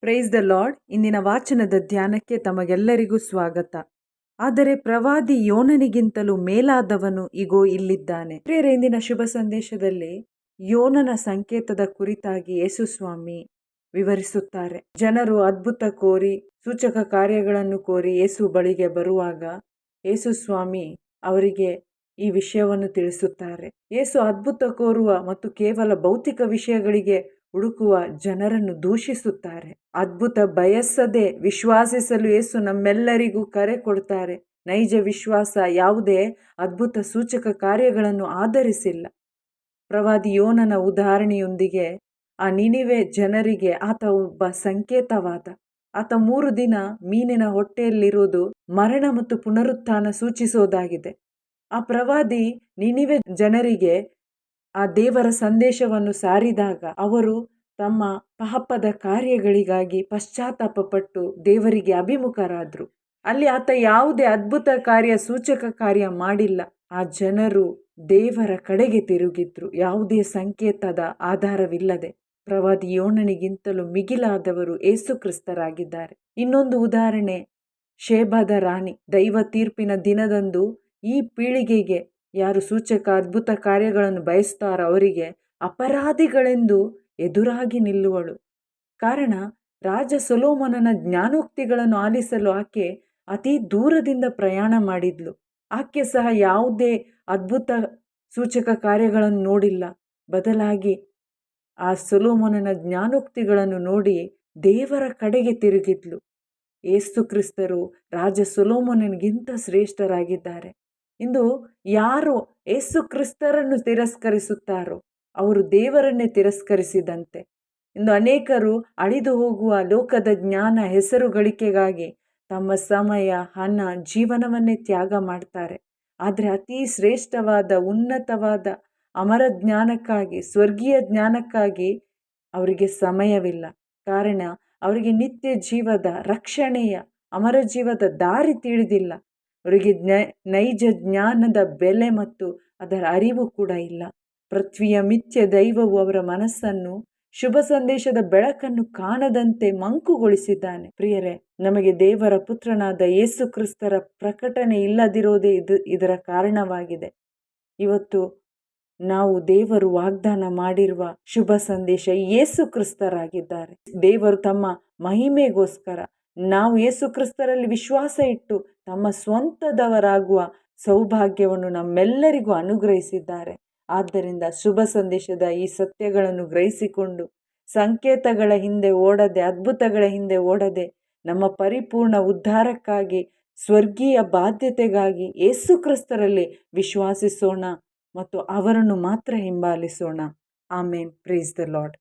Price the lord. ಇಂದಿನ ವಾಚನದ ಧ್ಯಾನಕ್ಕೆ ತಮಗೆಲ್ಲರಿಗೂ ಸ್ವಾಗತ. ಆದರೆ ಪ್ರವಾದಿ ಯೋನನಿಗಿಂತಲೂ ಮೇಲಾದವನು ಇಗೋ ಇಲ್ಲಿದ್ದಾನೆ. ಪ್ರಿಯರೇ, ಇಂದಿನ ಶುಭ ಸಂದೇಶದಲ್ಲಿ ಯೋನನ ಸಂಕೇತದ ಕುರಿತಾಗಿ ಯೇಸು ಸ್ವಾಮಿ ವಿವರಿಸುತ್ತಾರೆ. ಜನರು ಅದ್ಭುತ ಕೋರಿ, ಸೂಚಕ ಕಾರ್ಯಗಳನ್ನು ಕೋರಿ ಯೇಸು ಬಳಿಗೆ ಬರುವಾಗ ಯೇಸು ಸ್ವಾಮಿ ಅವರಿಗೆ ಈ ವಿಷಯವನ್ನು ತಿಳಿಸುತ್ತಾರೆ. ಯೇಸು ಅದ್ಭುತ ಕೋರುವ ಮತ್ತು ಕೇವಲ ಭೌತಿಕ ವಿಷಯಗಳಿಗೆ ಹುಡುಕುವ ಜನರನ್ನು ದೂಷಿಸುತ್ತಾರೆ. ಅದ್ಭುತ ಬಯಸದೆ ವಿಶ್ವಾಸಿಸಲು ಯೇಸು ನಮ್ಮೆಲ್ಲರಿಗೂ ಕರೆ ಕೊಡ್ತಾರೆ. ನೈಜ ವಿಶ್ವಾಸ ಯಾವುದೇ ಅದ್ಭುತ ಸೂಚಕ ಕಾರ್ಯಗಳನ್ನು ಆಧರಿಸಿಲ್ಲ. ಪ್ರವಾದಿ ಯೋನನ ಉದಾಹರಣೆಯೊಂದಿಗೆ ಆ ನಿನಿವೆ ಜನರಿಗೆ ಆತ ಒಬ್ಬ ಸಂಕೇತವಾದ. ಆತ 3 ದಿನ ಮೀನಿನ ಹೊಟ್ಟೆಯಲ್ಲಿರುವುದು ಮರಣ ಮತ್ತು ಪುನರುತ್ಥಾನ ಸೂಚಿಸೋದಾಗಿದೆ. ಆ ಪ್ರವಾದಿ ನಿನಿವೆ ಜನರಿಗೆ ಆ ದೇವರ ಸಂದೇಶವನ್ನು ಸಾರಿದಾಗ ಅವರು ತಮ್ಮ ಪಾಪದ ಕಾರ್ಯಗಳಿಗಾಗಿ ಪಶ್ಚಾತ್ತಾಪಪಟ್ಟು ದೇವರಿಗೆ ಅಭಿಮುಖರಾದರು. ಅಲ್ಲಿ ಆತ ಯಾವುದೇ ಅದ್ಭುತ ಕಾರ್ಯ, ಸೂಚಕ ಕಾರ್ಯ ಮಾಡಿಲ್ಲ. ಆ ಜನರು ದೇವರ ಕಡೆಗೆ ತಿರುಗಿದ್ರು, ಯಾವುದೇ ಸಂಕೇತದ ಆಧಾರವಿಲ್ಲದೆ. ಪ್ರವಾದಿ ಯೋನನಿಗಿಂತಲೂ ಮಿಗಿಲಾದವರು ಏಸು ಕ್ರಿಸ್ತರಾಗಿದ್ದಾರೆ. ಇನ್ನೊಂದು ಉದಾಹರಣೆ, ಶೇಬದ ರಾಣಿ. ದೈವ ತೀರ್ಪಿನ ದಿನದಂದು ಈ ಪೀಳಿಗೆಗೆ ಯಾರು ಸೂಚಕ ಅದ್ಭುತ ಕಾರ್ಯಗಳನ್ನು ಬಯಸ್ತಾರೋ ಅವರಿಗೆ ಅಪರಾಧಿಗಳೆಂದು ಎದುರಾಗಿ ನಿಲ್ಲುವಳು. ಕಾರಣ, ರಾಜ ಸೊಲೊಮೋನನ ಜ್ಞಾನೋಕ್ತಿಗಳನ್ನು ಆಲಿಸಲು ಆಕೆ ಅತಿ ದೂರದಿಂದ ಪ್ರಯಾಣ ಮಾಡಿದ್ಲು. ಆಕೆ ಸಹ ಯಾವುದೇ ಅದ್ಭುತ ಸೂಚಕ ಕಾರ್ಯಗಳನ್ನು ನೋಡಿಲ್ಲ. ಬದಲಾಗಿ ಆ ಸೊಲೊಮೋನನ ಜ್ಞಾನೋಕ್ತಿಗಳನ್ನು ನೋಡಿ ದೇವರ ಕಡೆಗೆ ತಿರುಗಿದ್ಲು. ಯೇಸು ಕ್ರಿಸ್ತರು ರಾಜ ಸೊಲೊಮೋನನಿಗಿಂತ ಶ್ರೇಷ್ಠರಾಗಿದ್ದಾರೆ. ಇಂದು ಯಾರು ಯೇಸು ಕ್ರಿಸ್ತರನ್ನು ತಿರಸ್ಕರಿಸುತ್ತಾರೋ ಅವರು ದೇವರನ್ನೇ ತಿರಸ್ಕರಿಸಿದಂತೆ. ಇಂದು ಅನೇಕರು ಅಳಿದು ಹೋಗುವ ಲೋಕದ ಜ್ಞಾನ, ಹೆಸರು ಗಳಿಕೆಗಾಗಿ ತಮ್ಮ ಸಮಯ, ಹಣ, ಜೀವನವನ್ನೇ ತ್ಯಾಗ ಮಾಡ್ತಾರೆ. ಆದರೆ ಅತಿ ಶ್ರೇಷ್ಠವಾದ, ಉನ್ನತವಾದ ಅಮರ ಜ್ಞಾನಕ್ಕಾಗಿ, ಸ್ವರ್ಗೀಯ ಜ್ಞಾನಕ್ಕಾಗಿ ಅವರಿಗೆ ಸಮಯವಿಲ್ಲ. ಕಾರಣ, ಅವರಿಗೆ ನಿತ್ಯ ಜೀವದ, ರಕ್ಷಣೆಯ, ಅಮರ ಜೀವದ ದಾರಿ ತಿಳಿದಿಲ್ಲ. ಅವರಿಗೆ ನೈಜ ಜ್ಞಾನದ ಬೆಲೆ ಮತ್ತು ಅದರ ಅರಿವು ಕೂಡ ಇಲ್ಲ. ಪೃಥ್ವಿಯ ಮಿಥ್ಯ ದೈವವು ಅವರ ಮನಸ್ಸನ್ನು ಶುಭ ಸಂದೇಶದ ಬೆಳಕನ್ನು ಕಾಣದಂತೆ ಮಂಕುಗೊಳಿಸಿದ್ದಾನೆ. ಪ್ರಿಯರೇ, ನಮಗೆ ದೇವರ ಪುತ್ರನಾದ ಯೇಸು ಕ್ರಿಸ್ತರ ಪ್ರಕಟಣೆ ಇಲ್ಲದಿರೋದೇ ಇದರ ಕಾರಣವಾಗಿದೆ. ಇವತ್ತು ನಾವು ದೇವರು ವಾಗ್ದಾನ ಮಾಡಿರುವ ಶುಭ ಸಂದೇಶ ಯೇಸು ಕ್ರಿಸ್ತರಾಗಿದ್ದಾರೆ. ದೇವರು ತಮ್ಮ ಮಹಿಮೆಗೋಸ್ಕರ ನಾವು ಯೇಸು ಕ್ರಿಸ್ತರಲ್ಲಿ ವಿಶ್ವಾಸ ಇಟ್ಟು ತಮ್ಮ ಸ್ವಂತದವರಾಗುವ ಸೌಭಾಗ್ಯವನ್ನು ನಮ್ಮೆಲ್ಲರಿಗೂ ಅನುಗ್ರಹಿಸಿದ್ದಾರೆ. ಆದ್ದರಿಂದ ಶುಭ ಸಂದೇಶದ ಈ ಸತ್ಯಗಳನ್ನು ಗ್ರಹಿಸಿಕೊಂಡು ಸಂಕೇತಗಳ ಹಿಂದೆ ಓಡದೆ, ಅದ್ಭುತಗಳ ಹಿಂದೆ ಓಡದೆ, ನಮ್ಮ ಪರಿಪೂರ್ಣ ಉದ್ಧಾರಕ್ಕಾಗಿ, ಸ್ವರ್ಗೀಯ ಬಾಧ್ಯತೆಗಾಗಿ ಯೇಸು ಕ್ರಿಸ್ತರಲ್ಲಿ ವಿಶ್ವಾಸಿಸೋಣ ಮತ್ತು ಅವರನ್ನು ಮಾತ್ರ ಹಿಂಬಾಲಿಸೋಣ. ಆಮೇನ್. Praise the lord.